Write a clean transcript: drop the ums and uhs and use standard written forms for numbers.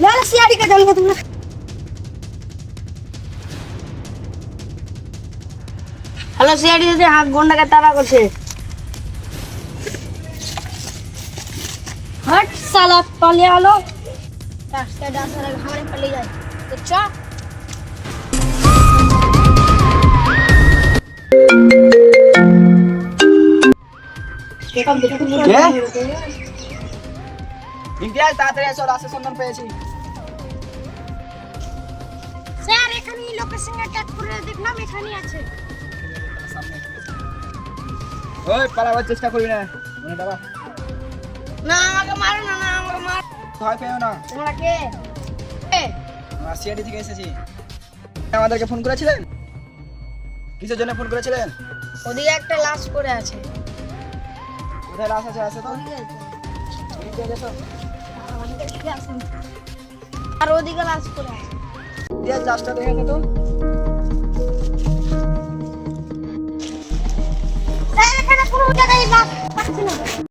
লালা সিআইডি কে ডালবো তোমরা। Hello CID দিদি, হাত গন্ডাকে তাড়া করছে। हट साला पाले आलो रास्ते डांसर हमारे पले जाए तो चा ইমতিয়াজ তাড়াতাড়ি এসো, রাস্তার সন্ধান পেয়েছি। স্যার এখানে লোকেশন ট্যাগ করে দেখলাম এখানেই আছে। ওই পালাবার চেষ্টা করবি না, মনে দাঁড়া। না আমাকে মারো না, আমাকে মার। ভয় পেও না, তোমরা কে? আমরা সিআইডি থেকে এসেছি। আমাদেরকে ফোন করেছিলেন? কিসের জন্য ফোন করেছিলেন? ওদিকে একটা লাশ পড়ে আছে। কোথায় লাশ আছে? আছে তো ইমতিয়াজ এসো। আর ওদিকে লাশ পড়ে আছে। ইমতিয়াজ লাশটা দেখে দে তো। স্যার এখানে কোনো জায়গায় লাশ পাচ্ছি না।